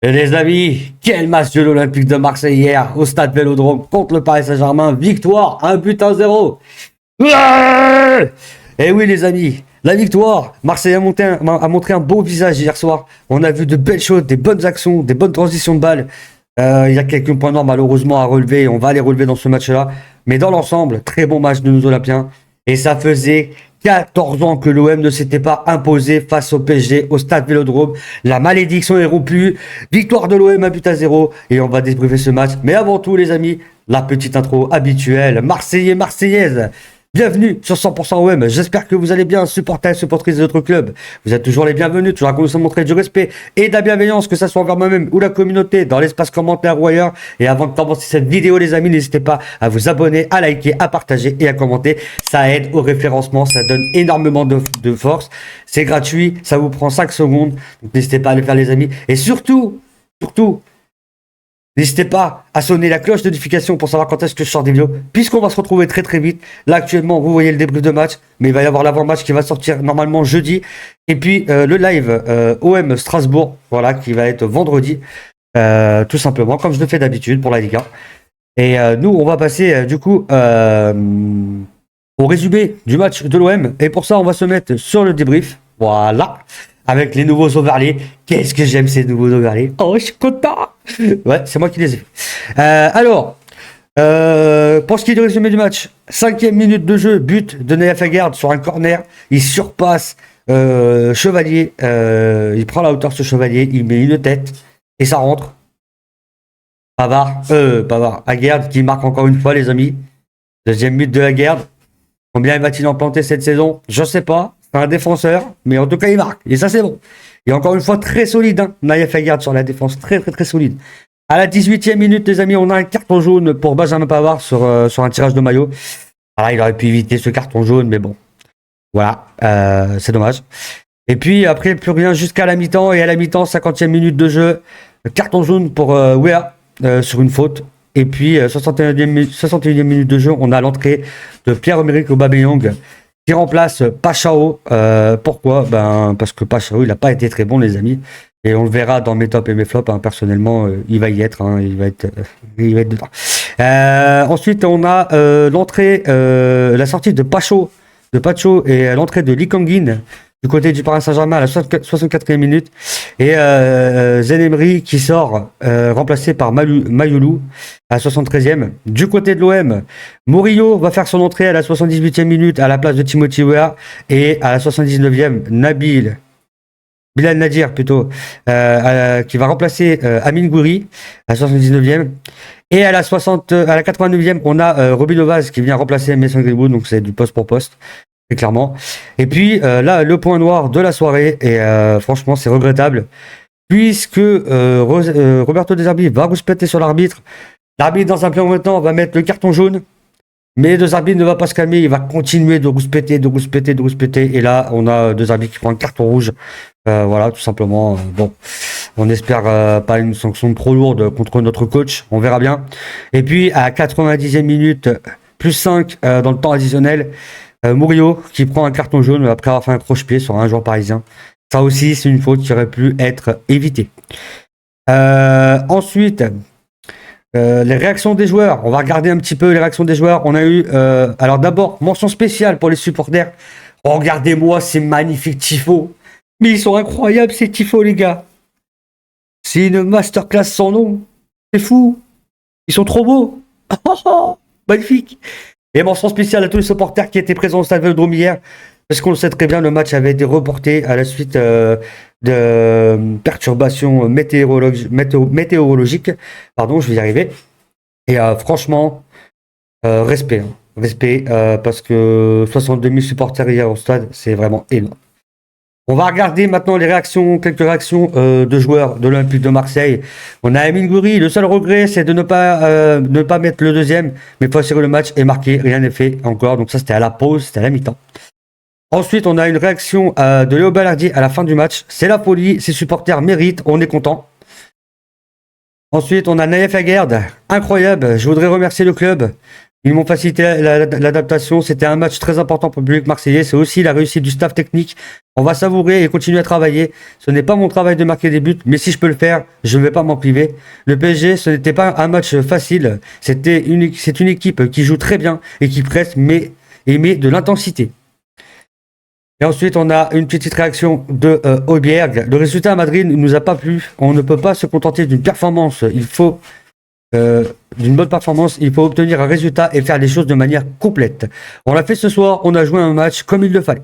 Et les amis, quel match de l'Olympique de Marseille hier au stade Vélodrome contre le Paris Saint-Germain. Victoire, 1-0. Ouais. Et oui les amis, la victoire. Marseille a montré un beau visage hier soir. On a vu de belles choses, des bonnes actions, des bonnes transitions de balles. Il y a quelques points noirs malheureusement à relever. On va les relever dans ce match-là. Mais dans l'ensemble, très bon match de nos Olympiens. Et ça faisait 14 ans que l'OM ne s'était pas imposé face au PSG au stade Vélodrome. La malédiction est rompue. Victoire de l'OM 1-0. Et on va débriefer ce match. Mais avant tout, les amis, la petite intro habituelle. Marseillais, Marseillaise. Bienvenue sur 100% OM. J'espère que vous allez bien, supporter et supportrices des autres clubs. Vous êtes toujours les bienvenus, toujours à condition de montrer du respect et de la bienveillance, que ce soit envers moi-même ou la communauté, dans l'espace commentaire ou ailleurs. Et avant de commencer cette vidéo, les amis, n'hésitez pas à vous abonner, à liker, à partager et à commenter. Ça aide au référencement, ça donne énormément de force. C'est gratuit, ça vous prend 5 secondes. Donc n'hésitez pas à le faire, les amis. Et surtout, n'hésitez pas à sonner la cloche de notification pour savoir quand est-ce que je sors des vidéos, puisqu'on va se retrouver très très vite. Là actuellement, vous voyez le débrief de match, mais il va y avoir l'avant-match qui va sortir normalement jeudi. Et puis le live OM Strasbourg, voilà, qui va être vendredi, tout simplement, comme je le fais d'habitude pour la Liga. Et nous, on va passer du coup au résumé du match de l'OM. Et pour ça, on va se mettre sur le débrief. Voilà. Avec les nouveaux overlays. Qu'est-ce que j'aime ces nouveaux overlays. Oh, je suis content. Ouais, c'est moi qui les ai fait. Alors, pour ce qui est du résumé du match, 5e minute de jeu, but de Naïef Aguerd sur un corner. Il surpasse Chevalier. Il prend la hauteur sur Chevalier. Il met une tête et ça rentre. Pavard. Aguerd qui marque encore une fois, les amis. Deuxième but de Aguerd. Combien va-t-il en planter cette saison? Je sais pas. C'est un défenseur, mais en tout cas, il marque. Et ça, c'est bon. Et encore une fois, très solide. Hein. Naïef Aguerd sur la défense. Très, très, très solide. À la 18e minute, les amis, on a un carton jaune pour Benjamin Pavard sur un tirage de maillot. Alors, il aurait pu éviter ce carton jaune, mais bon. Voilà. C'est dommage. Et puis, après, plus rien jusqu'à la mi-temps. Et à la mi-temps, 50e minute de jeu. Carton jaune pour Wea sur une faute. Et puis, 61e minute de jeu, on a l'entrée de Pierre-Emerick Aubameyang qui remplace Pachao. Pourquoi? Parce que Pachao, il n'a pas été très bon, les amis. Et on le verra dans mes tops et mes flops. Hein. Personnellement, il va y être. Hein. Il va être dedans. Ensuite, on a l'entrée, la sortie de Pacho et l'entrée de Lee Kang-in du côté du Paris Saint-Germain à la 64e minute. Et Zenemri qui sort, remplacé par Mayoulou à la 73e. Du côté de l'OM, Murillo va faire son entrée à la 78e minute à la place de Timothy Weah. Et à la 79e, Bilal Nadir plutôt, qui va remplacer Amin Gouiri à la 79e. Et à la 89e, on a Robin Novas qui vient remplacer Mason Greenwood, donc c'est du poste pour poste. Très clairement. Et puis là, le point noir de la soirée, et franchement, c'est regrettable, puisque Roberto De Zerbi va rouspéter sur l'arbitre. L'arbitre, dans un premier temps, va mettre le carton jaune, mais De Zerbi ne va pas se calmer, il va continuer de rouspéter. Et là, on a De Zerbi qui prend un carton rouge. Voilà, tout simplement. Bon, on espère pas une sanction trop lourde contre notre coach, on verra bien. Et puis, à 90e minute, plus 5 dans le temps additionnel, Murillo qui prend un carton jaune après avoir fait un croche-pied sur un joueur parisien. Ça aussi, c'est une faute qui aurait pu être évitée. Ensuite, les réactions des joueurs. On va regarder un petit peu les réactions des joueurs. On a eu, alors d'abord, mention spéciale pour les supporters. Regardez-moi ces magnifiques tifos. Mais ils sont incroyables ces tifos, les gars. C'est une masterclass sans nom. C'est fou. Ils sont trop beaux. Magnifique. Et mention spéciale à tous les supporters qui étaient présents au stade Vélodrome hier, parce qu'on le sait très bien, le match avait été reporté à la suite de perturbations météorologiques. Pardon, je vais y arriver. Et franchement, respect. Hein. Respect, parce que 62 000 supporters hier au stade, c'est vraiment énorme. On va regarder maintenant quelques réactions de joueurs de l'Olympique de Marseille. On a Amin Gouiri, le seul regret c'est de ne pas mettre le deuxième, mais il faut assurer le match et marquer, rien n'est fait encore. Donc ça c'était à la pause, c'était à la mi-temps. Ensuite on a une réaction de Léo Ballardier à la fin du match. C'est la folie, ses supporters méritent, on est content. Ensuite on a Naïef Aguerd, incroyable, je voudrais remercier le club. Ils m'ont facilité l'adaptation. C'était un match très important pour le public marseillais. C'est aussi la réussite du staff technique On va savourer et continuer à travailler. Ce n'est pas mon travail de marquer des buts, mais si je peux le faire, je ne vais pas m'en priver. Le PSG, ce n'était pas un match facile. C'est une équipe qui joue très bien et qui presse, mais met de l'intensité. Et ensuite, on a une petite réaction de Højbjerg. Le résultat à Madrid ne nous a pas plu. On ne peut pas se contenter d'une performance. D'une bonne performance, il faut obtenir un résultat et faire les choses de manière complète. On l'a fait ce soir, on a joué un match comme il le fallait.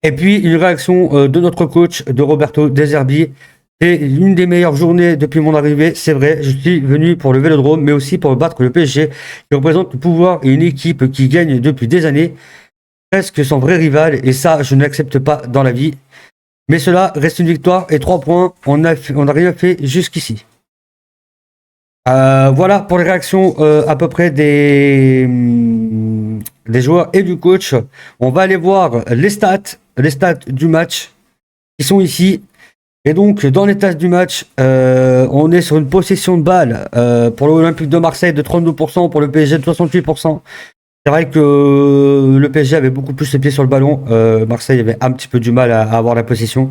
Et puis, une réaction de notre coach, de Roberto De Zerbi. C'est l'une des meilleures journées depuis mon arrivée, c'est vrai. Je suis venu pour le Vélodrome, mais aussi pour battre le PSG, qui représente le pouvoir et une équipe qui gagne depuis des années, presque son vrai rival, et ça, je n'accepte pas dans la vie. Mais cela reste une victoire et 3 points, on n'a rien fait jusqu'ici. Voilà pour les réactions à peu près des joueurs et du coach. On va aller voir les stats du match qui sont ici. Et donc dans les stats du match, on est sur une possession de balle pour l'Olympique de Marseille de 32%, pour le PSG de 68%. C'est vrai que le PSG avait beaucoup plus les pieds sur le ballon. Marseille avait un petit peu du mal à avoir la possession.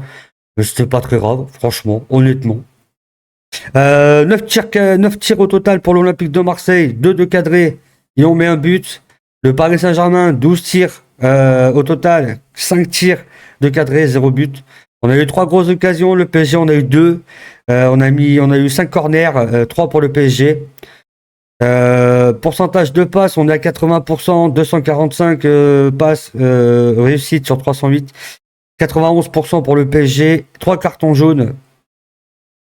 Mais c'était pas très grave, franchement, honnêtement. 9 tirs au total pour l'Olympique de Marseille, 2 de cadrés, et on met un but. Le Paris Saint-Germain, 12 tirs au total, 5 tirs de cadrés, 0 but. On a eu 3 grosses occasions, le PSG on a eu 2. On a eu 5 corners, 3 pour le PSG. Pourcentage de passes, on est à 80%, 245 passes réussites sur 308. 91% pour le PSG, 3 cartons jaunes.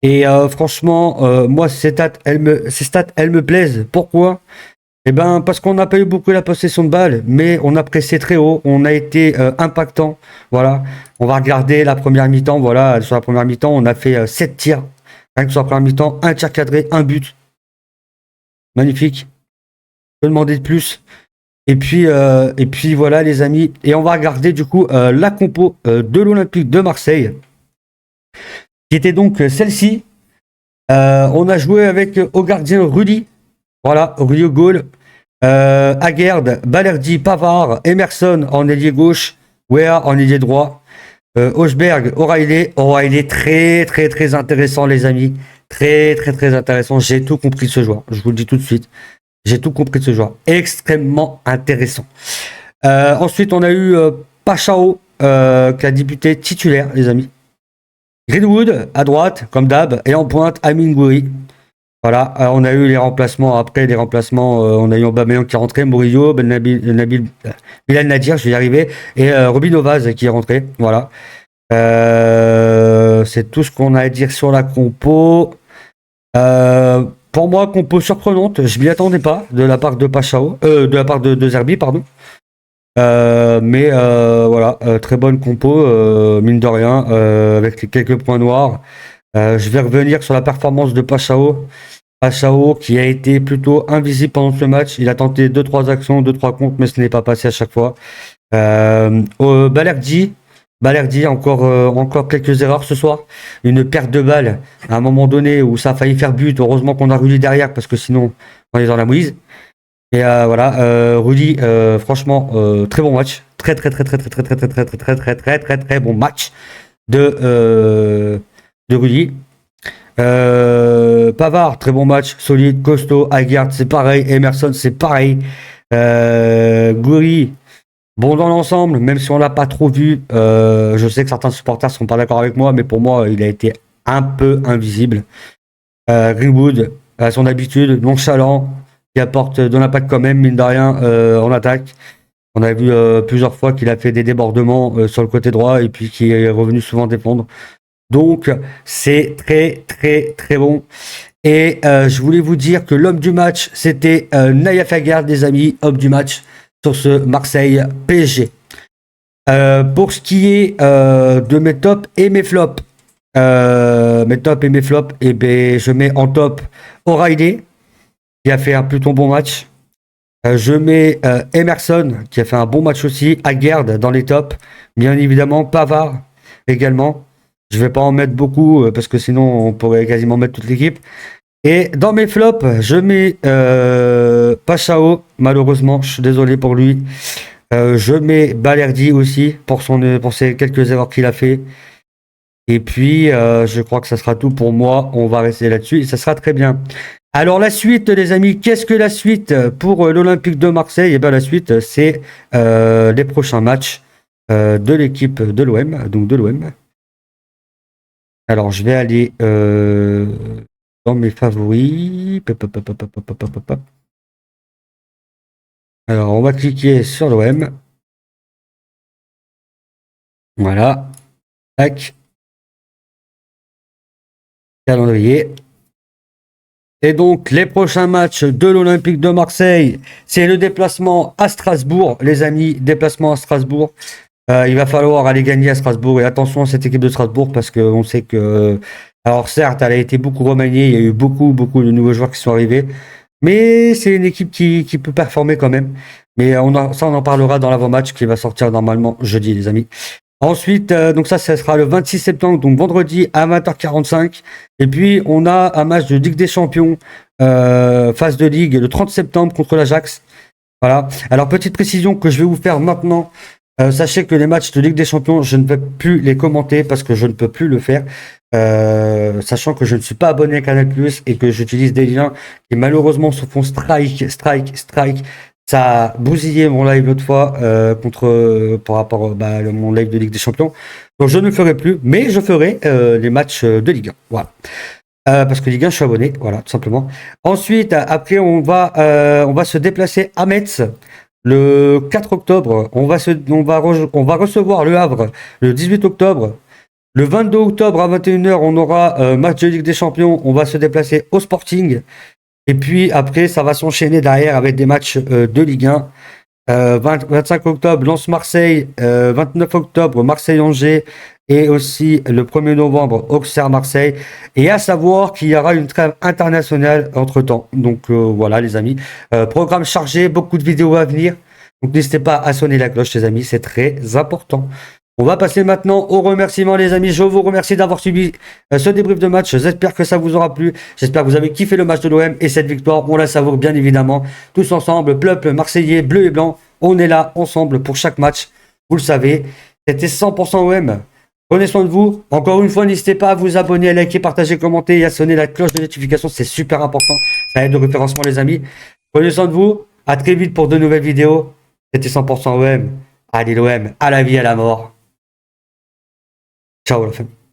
Et franchement, moi, ces stats, elles me plaisent. Pourquoi? Eh ben, parce qu'on n'a pas eu beaucoup la possession de balle, mais on a pressé très haut, on a été impactant. Voilà, on va regarder la première mi-temps. Voilà, sur la première mi-temps, on a fait 7 tirs. Rien que sur la première mi-temps, un tir cadré, un but. Magnifique. Je peux demander de plus. Et puis voilà, les amis. Et on va regarder du coup la compo de l'Olympique de Marseille, qui était donc celle-ci. On a joué avec au gardien Rudy. Voilà, Rudy au goal. Aguerd, Balerdi, Pavard, Emerson en ailier gauche, Wea en ailier droit, Højbjerg, O'Reilly, très intéressant les amis, très intéressant. J'ai tout compris de ce joueur, je vous le dis tout de suite, j'ai tout compris de ce joueur, extrêmement intéressant. Ensuite on a eu Pachao qui a débuté titulaire les amis. Greenwood à droite comme d'hab et en pointe Amine Gouiri. Voilà, on a eu les remplacements. Après les remplacements, on a eu Aubameyang qui est rentré, Murillo, Bilal Nadir, je vais y arriver, et Robin Ovaz qui est rentré. Voilà. C'est tout ce qu'on a à dire sur la compo. Pour moi, compo surprenante. Je m'y attendais pas de la part de Pachao, de la part de Zerbi, pardon. Mais voilà, très bonne compo, mine de rien, avec quelques points noirs. Je vais revenir sur la performance de Pachao. Pachao qui a été plutôt invisible pendant ce match. Il a tenté 2-3 actions, 2-3 comptes, mais ce n'est pas passé à chaque fois. Balerdi, encore quelques erreurs ce soir. Une perte de balle à un moment donné où ça a failli faire but. Heureusement qu'on a Rudy derrière parce que sinon on est dans la mouise. Et voilà, Rudy, franchement, très bon match. Très bon match de Rudy. Pavard, très bon match, solide, costaud. Aguerd, c'est pareil. Emerson, c'est pareil. Gouiri, bon dans l'ensemble, même si on l'a pas trop vu. Je sais que certains supporters seront pas d'accord avec moi, mais pour moi, il a été un peu invisible. Greenwood, à son habitude, nonchalant, qui apporte de l'impact quand même, mine de rien, en attaque. On a vu plusieurs fois qu'il a fait des débordements sur le côté droit et puis qui est revenu souvent défendre. Donc, c'est très bon. Et je voulais vous dire que l'homme du match, c'était Nayef Aguerd, les amis, homme du match sur ce Marseille PSG. Pour ce qui est de mes tops et mes flops, et ben, je mets en top O'Reilly, qui a fait un plutôt bon match. Je mets Emerson, qui a fait un bon match aussi. Aguerd dans les tops. Bien évidemment, Pavard également. Je vais pas en mettre beaucoup parce que sinon on pourrait quasiment mettre toute l'équipe. Et dans mes flops, je mets Pachao. Malheureusement, je suis désolé pour lui. Je mets Balerdi aussi pour ses quelques erreurs qu'il a fait. Et puis, je crois que ça sera tout pour moi. On va rester là-dessus et ça sera très bien. Alors, la suite, les amis, qu'est-ce que la suite pour l'Olympique de Marseille? Et bien, la suite, c'est les prochains matchs de l'équipe de l'OM, donc de l'OM. Alors, je vais aller dans mes favoris. Alors, on va cliquer sur l'OM. Voilà. Tac. Calendrier. Et donc, les prochains matchs de l'Olympique de Marseille, c'est le déplacement à Strasbourg, les amis, déplacement à Strasbourg. Il va falloir aller gagner à Strasbourg. Et attention à cette équipe de Strasbourg parce qu'on sait que, alors certes, elle a été beaucoup remaniée, il y a eu beaucoup de nouveaux joueurs qui sont arrivés, mais c'est une équipe qui peut performer quand même. Mais ça, on en parlera dans l'avant-match qui va sortir normalement jeudi, les amis. Ensuite, donc ça sera le 26 septembre, donc vendredi à 20h45. Et puis, on a un match de Ligue des Champions, phase de Ligue, le 30 septembre contre l'Ajax. Voilà. Alors, petite précision que je vais vous faire maintenant. Sachez que les matchs de Ligue des Champions, je ne vais plus les commenter parce que je ne peux plus le faire. Sachant que je ne suis pas abonné à Canal+, et que j'utilise des liens qui malheureusement se font strike. Ça a bousillé mon live l'autre fois par rapport à mon live de Ligue des Champions. Donc je ne le ferai plus, mais je ferai les matchs de Ligue 1. Voilà. Parce que Ligue 1, je suis abonné, voilà, tout simplement. Ensuite, après, on va se déplacer à Metz le 4 octobre. On va recevoir le Havre le 18 octobre. Le 22 octobre à 21h, on aura match de Ligue des Champions. On va se déplacer au Sporting. Et puis après, ça va s'enchaîner derrière avec des matchs de Ligue 1. 25 octobre, Lens-Marseille. 29 octobre, Marseille-Angers. Et aussi le 1er novembre, Auxerre-Marseille. Et à savoir qu'il y aura une trêve internationale entre-temps. Donc voilà les amis. Programme chargé, beaucoup de vidéos à venir. Donc n'hésitez pas à sonner la cloche les amis, c'est très important. On va passer maintenant aux remerciements les amis. Je vous remercie d'avoir suivi ce débrief de match. J'espère que ça vous aura plu. J'espère que vous avez kiffé le match de l'OM et cette victoire. On la savoure bien évidemment. Tous ensemble, peuple marseillais, bleu et blanc. On est là ensemble pour chaque match. Vous le savez. C'était 100% OM. Prenez soin de vous. Encore une fois, n'hésitez pas à vous abonner, à liker, partager, commenter et à sonner la cloche de notification. C'est super important. Ça aide au référencement les amis. Prenez soin de vous. À très vite pour de nouvelles vidéos. C'était 100% OM. Allez l'OM. À la vie, à la mort. Ciao la famille.